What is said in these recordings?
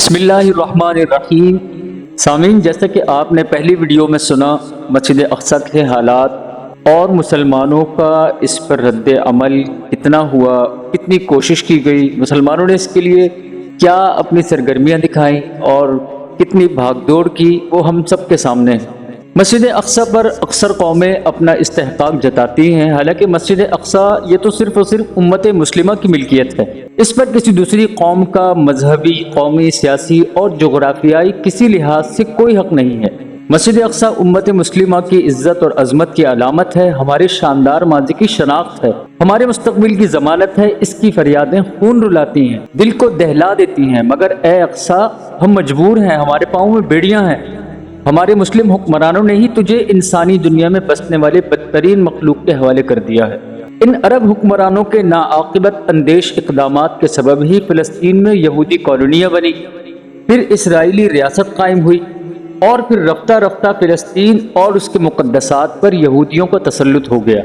بسم اللہ الرحمن الرحیم۔ سامعین، جیسا کہ آپ نے پہلی ویڈیو میں سنا مسجد اقصی کے حالات اور مسلمانوں کا اس پر رد عمل کتنا ہوا، کتنی کوشش کی گئی، مسلمانوں نے اس کے لیے کیا اپنی سرگرمیاں دکھائیں اور کتنی بھاگ دوڑ کی، وہ ہم سب کے سامنے ہے۔ مسجد اقصی پر اکثر قومیں اپنا استحقاق جتاتی ہیں، حالانکہ مسجد اقصی یہ تو صرف اور صرف امت مسلمہ کی ملکیت ہے۔ اس پر کسی دوسری قوم کا مذہبی، قومی، سیاسی اور جغرافیائی کسی لحاظ سے کوئی حق نہیں ہے۔ مسجد اقصی امت مسلمہ کی عزت اور عظمت کی علامت ہے، ہمارے شاندار ماضی کی شناخت ہے، ہمارے مستقبل کی ضمانت ہے۔ اس کی فریادیں خون رلاتی ہیں، دل کو دہلا دیتی ہیں، مگر اے اقصی، ہم مجبور ہیں، ہمارے پاؤں میں بیڑیاں ہیں۔ ہمارے مسلم حکمرانوں نے ہی تجھے انسانی دنیا میں بسنے والے بدترین مخلوق کے حوالے کر دیا ہے۔ ان عرب حکمرانوں کے ناعاقبت اندیش اقدامات کے سبب ہی فلسطین میں یہودی کالونیاں بنی، پھر اسرائیلی ریاست قائم ہوئی، اور پھر رفتہ رفتہ فلسطین اور اس کے مقدسات پر یہودیوں کا تسلط ہو گیا۔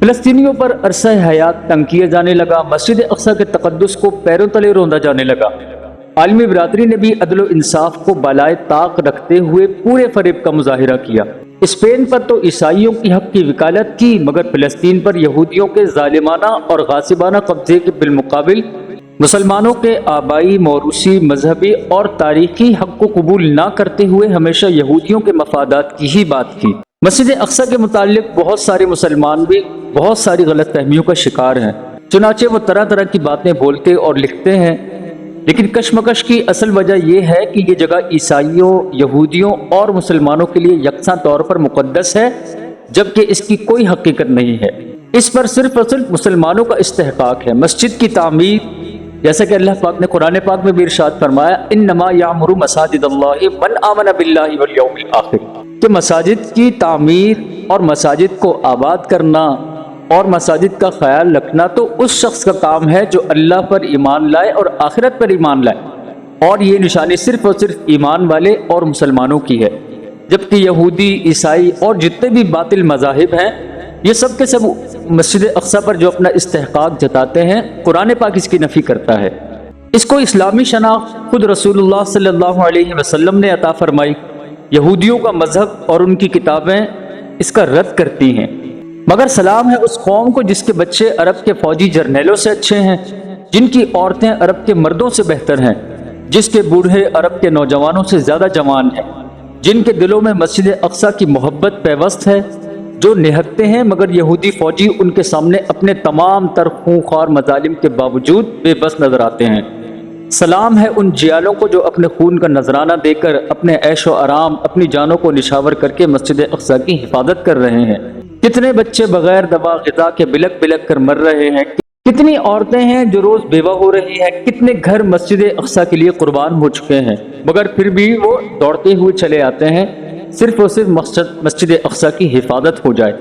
فلسطینیوں پر عرصہ حیات تنگ کیا جانے لگا، مسجد اقصی کے تقدس کو پیروں تلے روندا جانے لگا۔ عالمی برادری نے بھی عدل و انصاف کو بالائے طاق رکھتے ہوئے پورے فریب کا مظاہرہ کیا۔ اسپین پر تو عیسائیوں کی حق کی وکالت کی، مگر فلسطین پر یہودیوں کے ظالمانہ اور غاصبانہ قبضے کے بالمقابل مسلمانوں کے آبائی، موروثی، مذہبی اور تاریخی حق کو قبول نہ کرتے ہوئے ہمیشہ یہودیوں کے مفادات کی ہی بات کی۔ مسجد اقصی کے متعلق بہت سارے مسلمان بھی بہت ساری غلط فہمیوں کا شکار ہیں، چنانچہ وہ طرح طرح کی باتیں بولتے اور لکھتے ہیں، لیکن کشمکش کی اصل وجہ یہ ہے کہ یہ جگہ عیسائیوں، یہودیوں اور مسلمانوں کے لیے یکساں طور پر مقدس ہے، جبکہ اس کی کوئی حقیقت نہیں ہے۔ اس پر صرف اور صرف مسلمانوں کا استحقاق ہے۔ مسجد کی تعمیر، جیسا کہ اللہ پاک نے قرآن پاک میں بھی ارشاد فرمایا، انما یعمر مساجد اللہ من آمن باللہ والیوم الآخر، کہ مساجد کی تعمیر اور مساجد کو آباد کرنا اور مساجد کا خیال رکھنا تو اس شخص کا کام ہے جو اللہ پر ایمان لائے اور آخرت پر ایمان لائے، اور یہ نشانی صرف اور صرف ایمان والے اور مسلمانوں کی ہے، جبکہ یہودی، عیسائی اور جتنے بھی باطل مذاہب ہیں، یہ سب کے سب مسجد اقصی پر جو اپنا استحقاق جتاتے ہیں، قرآن پاک اس کی نفی کرتا ہے۔ اس کو اسلامی شناخت خود رسول اللہ صلی اللہ علیہ وسلم نے عطا فرمائی۔ یہودیوں کا مذہب اور ان کی کتابیں اس کا رد کرتی ہیں، مگر سلام ہے اس قوم کو جس کے بچے عرب کے فوجی جرنیلوں سے اچھے ہیں، جن کی عورتیں عرب کے مردوں سے بہتر ہیں، جس کے بوڑھے عرب کے نوجوانوں سے زیادہ جوان ہیں، جن کے دلوں میں مسجد اقصی کی محبت پیوست ہے، جو نہکتے ہیں مگر یہودی فوجی ان کے سامنے اپنے تمام تر خونخوار مظالم کے باوجود بے بس نظر آتے ہیں۔ سلام ہے ان جیالوں کو جو اپنے خون کا نذرانہ دے کر اپنے عیش و آرام، اپنی جانوں کو نشاور کر کے مسجد اقصی کی حفاظت کر رہے ہیں۔ کتنے بچے بغیر دوا غذا کے بلک بلک کر مر رہے ہیں، کتنی عورتیں ہیں جو روز بیوہ ہو رہی ہیں، کتنے گھر مسجد اقصی کے لیے قربان ہو چکے ہیں، مگر پھر بھی وہ دوڑتے ہوئے چلے آتے ہیں، صرف اور صرف مسجد اقصی کی حفاظت ہو جائے۔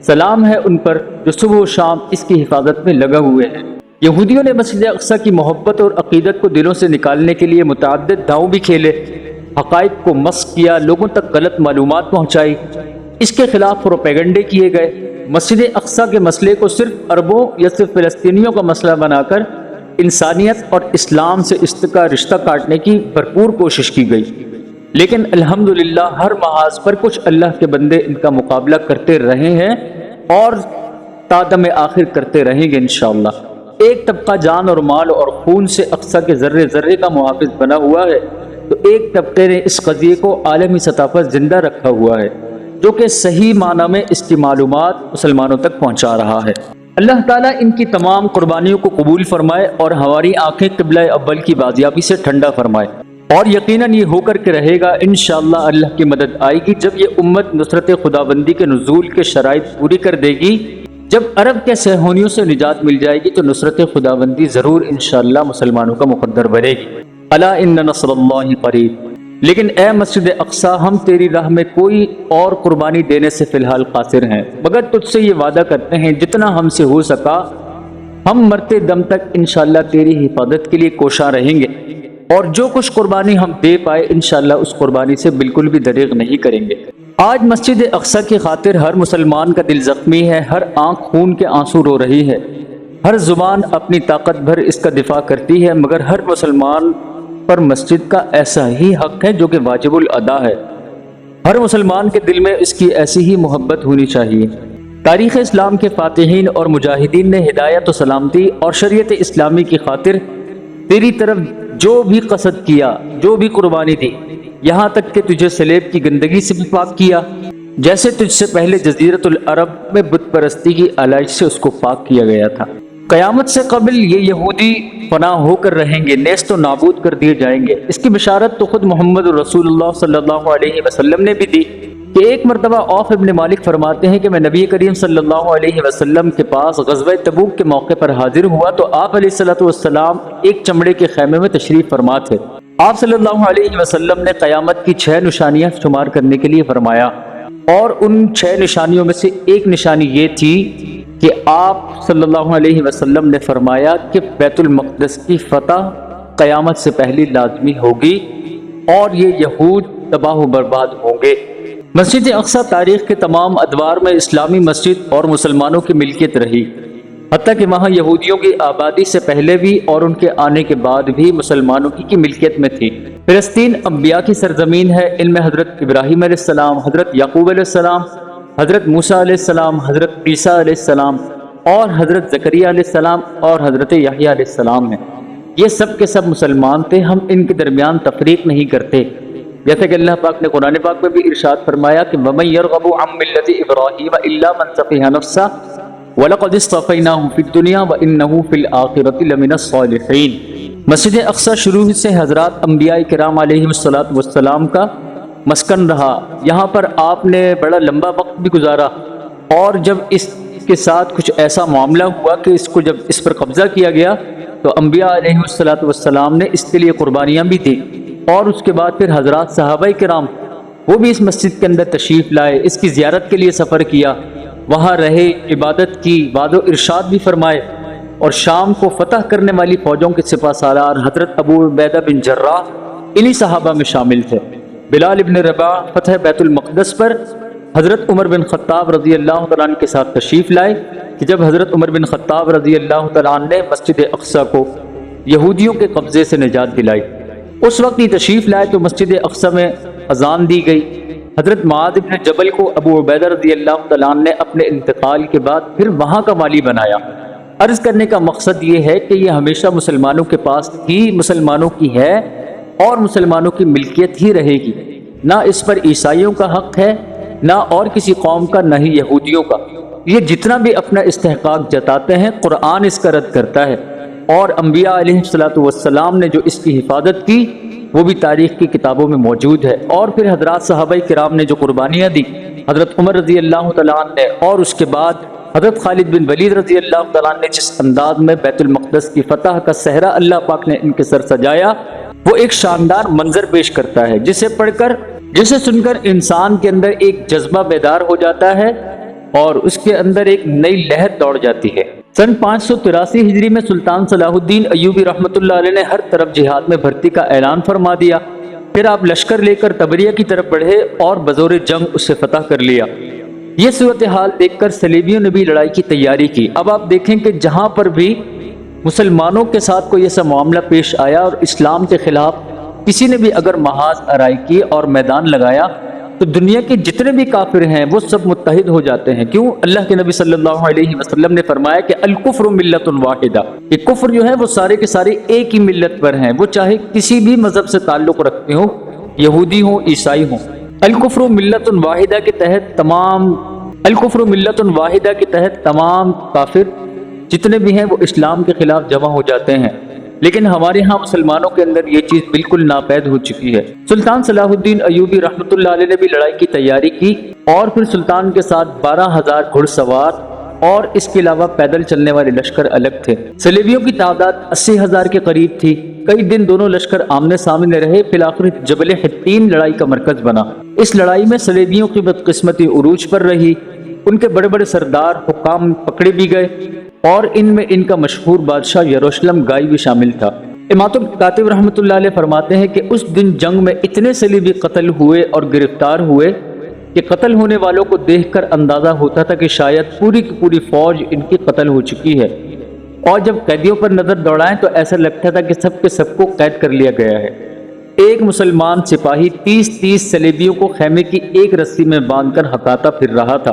سلام ہے ان پر جو صبح و شام اس کی حفاظت میں لگا ہوئے ہیں۔ یہودیوں نے مسجد اقصی کی محبت اور عقیدت کو دلوں سے نکالنے کے لیے متعدد داؤں بھی کھیلے، حقائق کو مسخ کیا، لوگوں تک غلط معلومات پہنچائی، اس کے خلاف پروپیگنڈے کیے گئے۔ مسجد اقصی کے مسئلے کو صرف عربوں یا صرف فلسطینیوں کا مسئلہ بنا کر انسانیت اور اسلام سے اس کا رشتہ کاٹنے کی بھرپور کوشش کی گئی، لیکن الحمدللہ ہر محاذ پر کچھ اللہ کے بندے ان کا مقابلہ کرتے رہے ہیں اور تادم آخر کرتے رہیں گے انشاءاللہ۔ ایک طبقہ جان اور مال اور خون سے اقصی کے ذرے ذرے کا محافظ بنا ہوا ہے، تو ایک طبقے نے اس قضیے کو عالمی سطح پر زندہ رکھا ہوا ہے، جو کہ صحیح معنی میں اس کی معلومات مسلمانوں تک پہنچا رہا ہے۔ اللہ تعالیٰ ان کی تمام قربانیوں کو قبول فرمائے اور ہماری آنکھیں قبلہ اول کی بازیابی سے ٹھنڈا فرمائے، اور یقیناً یہ ہو کر کے رہے گا انشاءاللہ۔ اللہ کی مدد آئے گی جب یہ امت نصرت خداوندی کے نزول کے شرائط پوری کر دے گی۔ جب عرب کے صہیونیوں سے نجات مل جائے گی تو نصرت خداوندی ضرور انشاءاللہ مسلمانوں کا مقدر بنے گی۔ الا ان نصر اللہ قریب۔ لیکن اے مسجد اقصی، ہم تیری راہ میں کوئی اور قربانی دینے سے فی الحال قاصر ہیں، مگر تجھ سے یہ وعدہ کرتے ہیں جتنا ہم سے ہو سکا ہم مرتے دم تک انشاءاللہ تیری حفاظت کے لیے کوشاں رہیں گے، اور جو کچھ قربانی ہم دے پائے انشاءاللہ اس قربانی سے بالکل بھی دریغ نہیں کریں گے۔ آج مسجد اقصی کی خاطر ہر مسلمان کا دل زخمی ہے، ہر آنکھ خون کے آنسو رو رہی ہے، ہر زبان اپنی طاقت بھر اس کا دفاع کرتی ہے، مگر ہر مسلمان پر مسجد کا ایسا ہی حق ہے جو کہ واجب الادا ہے۔ ہر مسلمان کے دل میں اس کی ایسی ہی محبت ہونی چاہیے۔ تاریخ اسلام کے فاتحین اور مجاہدین نے ہدایت و سلامتی اور شریعت اسلامی کی خاطر تیری طرف جو بھی قصد کیا، جو بھی قربانی دی، یہاں تک کہ تجھے سلیب کی گندگی سے بھی پاک کیا، جیسے تجھ سے پہلے جزیرت العرب میں بت پرستی کی آلائش سے اس کو پاک کیا گیا تھا۔ قیامت سے قبل یہ یہودی فنا ہو کر رہیں گے، نیست و نابود کر دیے جائیں گے۔ اس کی بشارت تو خود محمد رسول اللہ صلی اللہ علیہ وسلم نے بھی دی کہ ایک مرتبہ عوف ابن مالک فرماتے ہیں کہ میں نبی کریم صلی اللہ علیہ وسلم کے پاس غزوہ تبوک کے موقع پر حاضر ہوا تو آپ علیہ الصلوۃ والسلام ایک چمڑے کے خیمے میں تشریف فرما تھے۔ آپ صلی اللہ علیہ وسلم نے قیامت کی 6 نشانیاں شمار کرنے کے لیے فرمایا، اور ان 6 نشانیوں میں سے ایک نشانی یہ تھی کہ آپ صلی اللہ علیہ وسلم نے فرمایا کہ بیت المقدس کی فتح قیامت سے پہلے لازمی ہوگی اور یہ یہود تباہ و برباد ہوں گے۔ مسجد اقصی تاریخ کے تمام ادوار میں اسلامی مسجد اور مسلمانوں کی ملکیت رہی، حتیٰ کہ وہاں یہودیوں کی آبادی سے پہلے بھی اور ان کے آنے کے بعد بھی مسلمانوں کی ملکیت میں تھی۔ فلسطین انبیاء کی سرزمین ہے، ان میں حضرت ابراہیم علیہ السلام، حضرت یعقوب علیہ السلام، حضرت موسیٰ علیہ السلام، حضرت عیسیٰ علیہ السلام اور حضرت زکریا علیہ السلام اور حضرت یحییٰ علیہ السلام ہیں۔ یہ سب کے سب مسلمان تھے، ہم ان کے درمیان تفریق نہیں کرتے، جیسے کہ اللہ پاک نے قرآن پاک میں بھی ارشاد فرمایا کہ وَمَن يَرْغَبُ عَن مِّلَّةِ إِبْرَاهِيمَ إِلَّا مَن سَفِهَ نَفْسَهُ وَلَقَدِ اصْطَفَيْنَاهُ فِي الدُّنْيَا وَإِنَّهُ فِي الْآخِرَةِ لَمِنَ الصَّالِحِينَ۔ مسجد اقصی شروع سے حضرات انبیاء کرام علیہم السلام کا مسکن رہا، یہاں پر آپ نے بڑا لمبا وقت بھی گزارا، اور جب اس کے ساتھ کچھ ایسا معاملہ ہوا کہ جب اس پر قبضہ کیا گیا تو انبیاء علیہم السلام نے اس کے لیے قربانیاں بھی دی، اور اس کے بعد پھر حضرات صحابہ کرام وہ بھی اس مسجد کے اندر تشریف لائے، اس کی زیارت کے لیے سفر کیا، وہاں رہے، عبادت کی، وعد و ارشاد بھی فرمائے، اور شام کو فتح کرنے والی فوجوں کے سپہ سالار حضرت ابو عبیدہ بن جراح انہی صحابہ میں شامل تھے۔ بلال ابن رباح فتح بیت المقدس پر حضرت عمر بن خطاب رضی اللہ تعالیٰ عنہ کے ساتھ تشریف لائے کہ جب حضرت عمر بن خطاب رضی اللہ تعالیٰ عنہ نے مسجد اقصی کو یہودیوں کے قبضے سے نجات دلائی، اس وقت ہی تشریف لائے تو مسجد اقصی میں اذان دی گئی۔ حضرت معاذ بن جبل کو ابو عبیدہ رضی اللہ تعالیٰ عنہ نے اپنے انتقال کے بعد پھر وہاں کا والی بنایا۔ عرض کرنے کا مقصد یہ ہے کہ یہ ہمیشہ مسلمانوں کے پاس ہی مسلمانوں کی ہے اور مسلمانوں کی ملکیت ہی رہے گی، نہ اس پر عیسائیوں کا حق ہے، نہ اور کسی قوم کا، نہ ہی یہودیوں کا۔ یہ جتنا بھی اپنا استحقاق جتاتے ہیں قرآن اس کا رد کرتا ہے، اور انبیاء علیہ السلام نے جو اس کی حفاظت کی وہ بھی تاریخ کی کتابوں میں موجود ہے۔ اور پھر حضرات صحابہ کرام نے جو قربانیاں دی، حضرت عمر رضی اللہ تعالیٰ عنہ نے، اور اس کے بعد حضرت خالد بن ولید رضی اللہ تعالیٰ عنہ نے جس انداز میں بیت المقدس کی فتح کا صحرا اللہ پاک نے ان کے سر سجایا، وہ ایک شاندار منظر پیش کرتا ہے جسے سن کر انسان کے اندر ایک جذبہ بیدار ہو جاتا ہے اور اس کے اندر ایک نئی لہر دوڑ جاتی ہے۔ سن 583 ہجری میں سلطان صلاح الدین ایوبی رحمۃ اللہ علیہ نے ہر طرف جہاد میں بھرتی کا اعلان فرما دیا، پھر آپ لشکر لے کر تبریہ کی طرف بڑھے اور بزور جنگ اسے فتح کر لیا۔ یہ صورتحال دیکھ کر صلیبیوں نے بھی لڑائی کی تیاری کی۔ اب آپ دیکھیں کہ جہاں پر بھی مسلمانوں کے ساتھ کوئی ایسا معاملہ پیش آیا اور اسلام کے خلاف کسی نے بھی اگر محاذ آرائی کی اور میدان لگایا تو دنیا کے جتنے بھی کافر ہیں وہ سب متحد ہو جاتے ہیں۔ کیوں؟ اللہ کے نبی صلی اللہ علیہ وسلم نے فرمایا کہ الکفر ملت واحدہ، کہ کفر جو ہے وہ سارے کے سارے ایک ہی ملت پر ہیں، وہ چاہے کسی بھی مذہب سے تعلق رکھتے ہوں، یہودی ہوں، عیسائی ہوں۔ الکفر ملت واحدہ کے تحت تمام کافر جتنے بھی ہیں وہ اسلام کے خلاف جمع ہو جاتے ہیں، لیکن ہمارے ہاں مسلمانوں کے اندر یہ چیز بالکل ناپید ہو چکی ہے۔ سلطان صلاح الدین ایوبی رحمۃ اللہ علیہ نے بھی لڑائی کی تیاری کی، اور پھر سلطان کے ساتھ 12,000 گھڑ سوار اور اس کے علاوہ پیدل چلنے والے لشکر الگ تھے۔ صلیبیوں کی تعداد 80,000 کے قریب تھی۔ کئی دن دونوں لشکر آمنے سامنے رہے، پھر آخر جبل حطین لڑائی کا مرکز بنا۔ اس لڑائی میں صلیبیوں کی بدقسمتی عروج پر رہی، ان کے بڑے بڑے سردار حکام پکڑے بھی گئے، اور ان میں ان کا مشہور بادشاہ یروشلم گائی بھی شامل تھا۔ امام الکاتب رحمۃ اللہ علیہ فرماتے ہیں کہ اس دن جنگ میں اتنے صلیبی قتل ہوئے اور گرفتار ہوئے کہ قتل ہونے والوں کو دیکھ کر اندازہ ہوتا تھا کہ شاید پوری کی پوری فوج ان کی قتل ہو چکی ہے۔ اور جب قیدیوں پر نظر دوڑائیں تو ایسا لگتا تھا کہ سب کے سب کو قید کر لیا گیا ہے۔ ایک مسلمان سپاہی 30 صلیبیوں کو خیمے کی ایک رسی میں باندھ کر ہکاتا پھر رہا تھا۔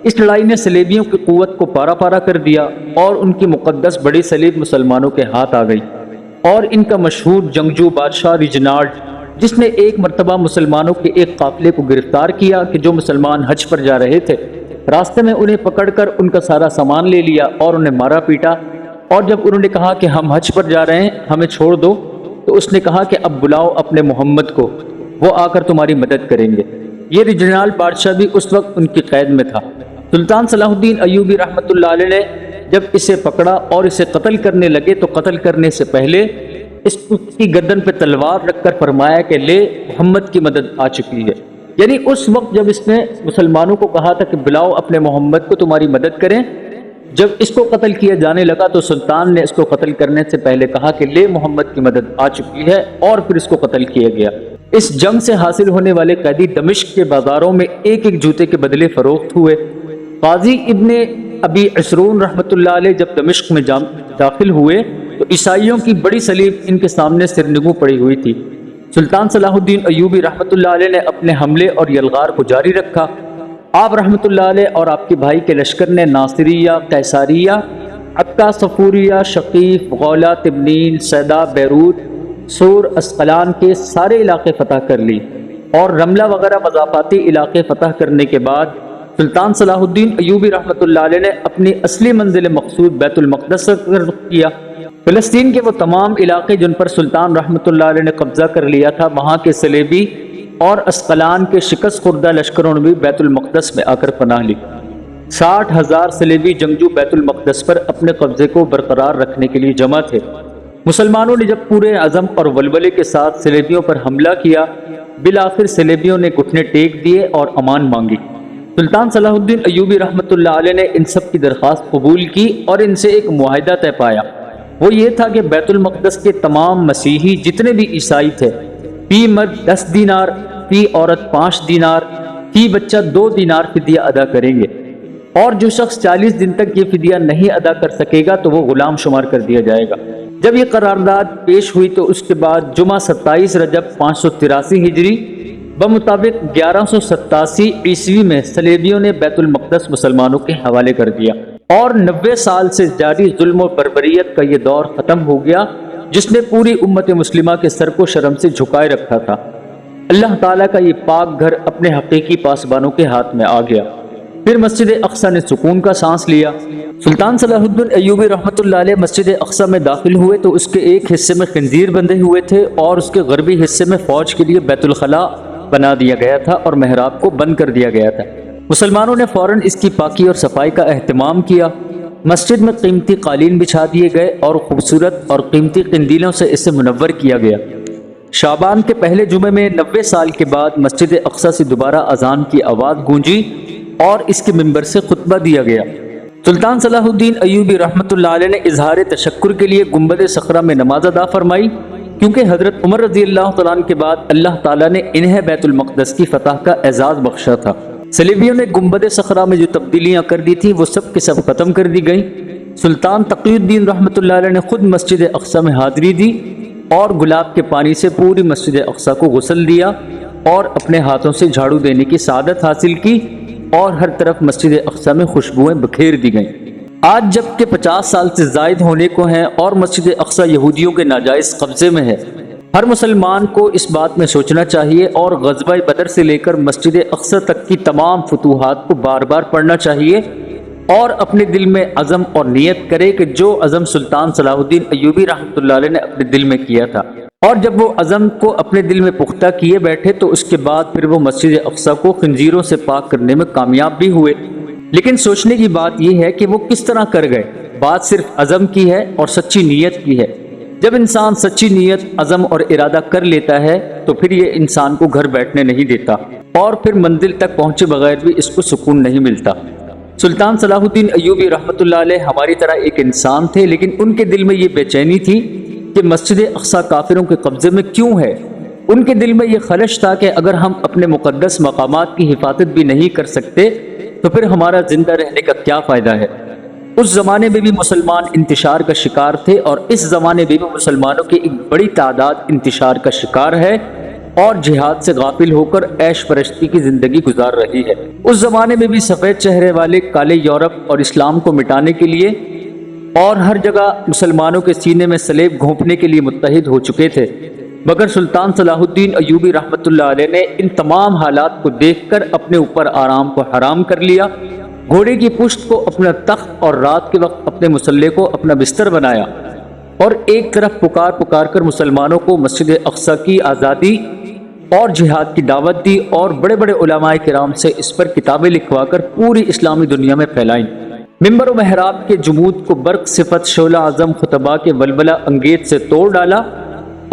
اس لڑائی نے صلیبیوں کی قوت کو پارا پارا کر دیا اور ان کی مقدس بڑی صلیب مسلمانوں کے ہاتھ آ گئی، اور ان کا مشہور جنگجو بادشاہ ریجنالڈ، جس نے ایک مرتبہ مسلمانوں کے ایک قافلے کو گرفتار کیا کہ جو مسلمان حج پر جا رہے تھے، راستے میں انہیں پکڑ کر ان کا سارا سامان لے لیا اور انہیں مارا پیٹا، اور جب انہوں نے کہا کہ ہم حج پر جا رہے ہیں، ہمیں چھوڑ دو، تو اس نے کہا کہ اب بلاؤ اپنے محمد کو، وہ آ کر تمہاری مدد کریں گے۔ یہ ریجنال بادشاہ بھی اس وقت ان کی قید میں تھا۔ سلطان صلاح الدین ایوبی رحمۃ اللہ علیہ نے جب اسے پکڑا اور اسے قتل کرنے لگے تو قتل کرنے سے پہلے اس کی گردن پہ تلوار رکھ کر فرمایا کہ لے، محمد کی مدد آ چکی ہے۔ یعنی اس وقت جب اس نے مسلمانوں کو کہا تھا کہ بلاؤ اپنے محمد کو تمہاری مدد کریں، جب اس کو قتل کیا جانے لگا تو سلطان نے اس کو قتل کرنے سے پہلے کہا کہ لے، محمد کی مدد آ چکی ہے، اور پھر اس کو قتل کیا گیا۔ اس جنگ سے حاصل ہونے والے قیدی دمشق کے بازاروں میں ایک ایک جوتے کے بدلے فروخت ہوئے۔ قاضی ابن ابی عسرون رحمۃ اللہ علیہ جب دمشق میں داخل ہوئے تو عیسائیوں کی بڑی صلیب ان کے سامنے سرنگوں پڑی ہوئی تھی۔ سلطان صلاح الدین ایوبی رحمۃ اللہ علیہ نے اپنے حملے اور یلغار کو جاری رکھا۔ آپ رحمۃ اللہ علیہ اور آپ کے بھائی کے لشکر نے ناصریہ، قیصاریہ، عکا، صفوریہ، شقیف، غولہ، تبنین، سیدا، بیروت، سور، اسقلان کے سارے علاقے فتح کر لی، اور رملہ وغیرہ مضافاتی علاقے فتح کرنے کے بعد سلطان صلاح الدین ایوبی رحمۃ اللہ علیہ نے اپنی اصلی منزل مقصود بیت المقدس کا رخ کیا۔ فلسطین کے وہ تمام علاقے جن پر سلطان رحمۃ اللہ علیہ نے قبضہ کر لیا تھا، وہاں کے صلیبی اور اسقلان کے شکست خوردہ لشکروں نے بھی بیت المقدس میں آ کر پناہ لی۔ 60,000 صلیبی جنگجو بیت المقدس پر اپنے قبضے کو برقرار رکھنے کے لیے جمع تھے۔ مسلمانوں نے جب پورے عزم اور ولولے کے ساتھ صلیبیوں پر حملہ کیا، بالآخر صلیبیوں نے گھٹنے ٹیک دیے اور امان مانگی۔ سلطان صلاح الدین ایوبی رحمۃ اللہ علیہ نے ان سب کی درخواست قبول کی اور ان سے ایک معاہدہ طے پایا۔ وہ یہ تھا کہ بیت المقدس کے تمام مسیحی جتنے بھی عیسائی تھے، فی مرد 10 دینار، فی عورت 5 دینار، فی بچہ 2 دینار فدیہ ادا کریں گے، اور جو شخص 40 دن تک یہ فدیہ نہیں ادا کر سکے گا تو وہ غلام شمار کر دیا جائے گا۔ جب یہ قرارداد پیش ہوئی تو اس کے بعد جمعہ 27 رجب 583 ہجری بمطابق 1187 عیسوی میں صلیبیوں نے بیت المقدس مسلمانوں کے حوالے کر دیا، اور 90 سال سے جاری ظلم و بربریت کا یہ دور ختم ہو گیا جس نے پوری امت مسلمہ کے سر کو شرم سے جھکائے رکھا تھا۔ اللہ تعالیٰ کا یہ پاک گھر اپنے حقیقی پاسبانوں کے ہاتھ میں آ گیا۔ پھر مسجد اقصی نے سکون کا سانس لیا۔ سلطان صلاح الدین ایوبی رحمۃ اللہ علیہ مسجد اقصی میں داخل ہوئے تو اس کے ایک حصے میں خنزیر بندھے ہوئے تھے اور اس کے غربی حصے میں فوج کے لیے بیت الخلاء بنا دیا گیا تھا اور محراب کو بند کر دیا گیا تھا۔ مسلمانوں نے فوراً اس کی پاکی اور صفائی کا اہتمام کیا۔ مسجد میں قیمتی قالین بچھا دیے گئے اور خوبصورت اور قیمتی قندیلوں سے اسے منور کیا گیا۔ شعبان کے پہلے جمعے میں 90 سال کے بعد مسجد اقصی سے دوبارہ اذان کی آواز گونجی اور اس کے منبر سے خطبہ دیا گیا۔ سلطان صلاح الدین ایوبی رحمۃ اللہ علیہ نے اظہار تشکر کے لیے گنبد صخرہ میں نماز ادا فرمائی، کیونکہ حضرت عمر رضی اللہ تعالیٰ عنہ کے بعد اللہ تعالیٰ نے انہیں بیت المقدس کی فتح کا اعزاز بخشا تھا۔ صلیبیوں نے گنبد صخرہ میں جو تبدیلیاں کر دی تھیں وہ سب کے سب ختم کر دی گئیں۔ سلطان تقی الدین رحمۃ اللہ علیہ نے خود مسجد اقصی میں حاضری دی اور گلاب کے پانی سے پوری مسجد اقصی کو غسل دیا اور اپنے ہاتھوں سے جھاڑو دینے کی سعادت حاصل کی، اور ہر طرف مسجد اقصی میں خوشبوئیں بکھیر دی گئیں۔ آج جب کہ 50 سال سے زائد ہونے کو ہیں اور مسجد اقصی یہودیوں کے ناجائز قبضے میں ہے، ہر مسلمان کو اس بات میں سوچنا چاہیے اور غزوہ بدر سے لے کر مسجد اقصی تک کی تمام فتوحات کو بار بار پڑھنا چاہیے اور اپنے دل میں عزم اور نیت کرے کہ جو عزم سلطان صلاح الدین ایوبی رحمۃ اللہ علیہ نے اپنے دل میں کیا تھا، اور جب وہ عزم کو اپنے دل میں پختہ کیے بیٹھے تو اس کے بعد پھر وہ مسجد اقصی کو خنزیروں سے پاک کرنے میں کامیاب بھی ہوئے۔ لیکن سوچنے کی بات یہ ہے کہ وہ کس طرح کر گئے۔ بات صرف عزم کی ہے اور سچی نیت کی ہے۔ جب انسان سچی نیت، عزم اور ارادہ کر لیتا ہے تو پھر یہ انسان کو گھر بیٹھنے نہیں دیتا، اور پھر منزل تک پہنچے بغیر بھی اس کو سکون نہیں ملتا۔ سلطان صلاح الدین ایوبی رحمۃ اللہ علیہ ہماری طرح ایک انسان تھے، لیکن ان کے دل میں یہ بے چینی تھی کہ مسجد اقصی کافروں کے قبضے میں کیوں ہے۔ ان کے دل میں یہ خلش تھا کہ اگر ہم اپنے مقدس مقامات کی حفاظت بھی نہیں کر سکتے تو پھر ہمارا زندہ رہنے کا کیا فائدہ ہے۔ اس زمانے میں بھی مسلمان انتشار کا شکار تھے اور اس زمانے میں بھی مسلمانوں کی ایک بڑی تعداد انتشار کا شکار ہے اور جہاد سے غافل ہو کر عیش پرستی کی زندگی گزار رہی ہے۔ اس زمانے میں بھی سفید چہرے والے کالے یورپ اور اسلام کو مٹانے کے لیے اور ہر جگہ مسلمانوں کے سینے میں صلیب گھونپنے کے لیے متحد ہو چکے تھے، مگر سلطان صلاح الدین ایوبی رحمۃ اللہ علیہ نے ان تمام حالات کو دیکھ کر اپنے اوپر آرام کو حرام کر لیا، گھوڑے کی پشت کو اپنا تخت اور رات کے وقت اپنے مسلح کو اپنا بستر بنایا اور ایک طرف پکار کر مسلمانوں کو مسجد اقصی کی آزادی اور جہاد کی دعوت دی اور بڑے بڑے علماء کرام سے اس پر کتابیں لکھوا کر پوری اسلامی دنیا میں پھیلائیں۔ ممبر و محراب کے جمود کو برق صفت شعلہ اعظم خطبہ کے ولولہ انگیز سے توڑ ڈالا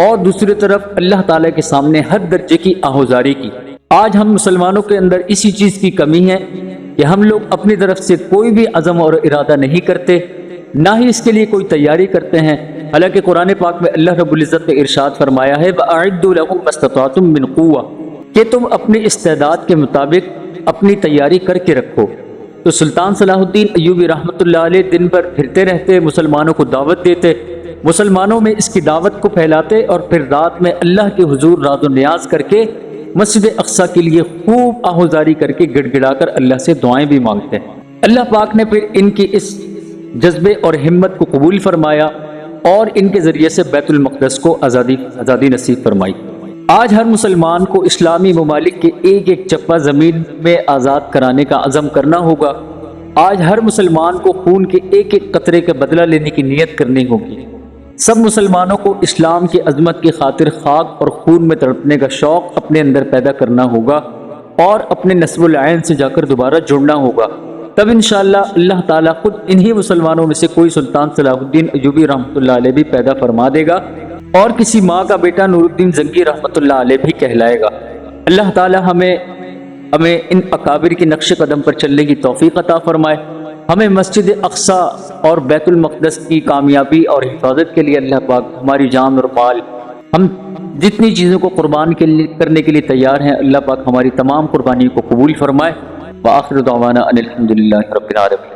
اور دوسری طرف اللہ تعالیٰ کے سامنے ہر درجے کی آہوزاری کی۔ آج ہم مسلمانوں کے اندر اسی چیز کی کمی ہے کہ ہم لوگ اپنی طرف سے کوئی بھی عزم اور ارادہ نہیں کرتے، نہ ہی اس کے لیے کوئی تیاری کرتے ہیں، حالانکہ قرآن پاک میں اللہ رب العزت نے ارشاد فرمایا ہے وَأَعِدُّوا لَهُم مَّا اسْتَطَعْتُم مِّن قُوَّةٍ کہ تم اپنی استعداد کے مطابق اپنی تیاری کر کے رکھو۔ تو سلطان صلاح الدین ایوبی رحمۃ اللہ علیہ دن بھر پھرتے رہتے، مسلمانوں کو دعوت دیتے، مسلمانوں میں اس کی دعوت کو پھیلاتے اور پھر رات میں اللہ کے حضور راز و نیاز کر کے مسجد اقصی کے لیے خوب آہوزاری کر کے گڑ گڑا کر اللہ سے دعائیں بھی مانگتے ہیں۔ اللہ پاک نے پھر ان کی اس جذبے اور ہمت کو قبول فرمایا اور ان کے ذریعے سے بیت المقدس کو آزادی نصیب فرمائی۔ آج ہر مسلمان کو اسلامی ممالک کے ایک ایک چپا زمین میں آزاد کرانے کا عزم کرنا ہوگا۔ آج ہر مسلمان کو خون کے ایک ایک قطرے کا بدلہ لینے کی نیت کرنی ہوگی۔ سب مسلمانوں کو اسلام کی عظمت کی خاطر خاک اور خون میں تڑپنے کا شوق اپنے اندر پیدا کرنا ہوگا اور اپنے نسب العین سے جا کر دوبارہ جڑنا ہوگا، تب انشاءاللہ اللہ تعالیٰ خود انہی مسلمانوں میں سے کوئی سلطان صلاح الدین ایوبی رحمۃ اللہ علیہ بھی پیدا فرما دے گا اور کسی ماں کا بیٹا نور الدین زنگی رحمۃ اللہ علیہ بھی کہلائے گا۔ اللہ تعالیٰ ہمیں ان اکابر کی نقش قدم پر چلنے کی توفیق عطا فرمائے، ہمیں مسجد اقصی اور بیت المقدس کی کامیابی اور حفاظت کے لیے اللہ پاک ہماری جان اور مال، ہم جتنی چیزوں کو قربان کرنے کے لیے تیار ہیں، اللہ پاک ہماری تمام قربانیوں کو قبول فرمائے۔ وآخر دعوانا ان الحمد للہ رب العالمین۔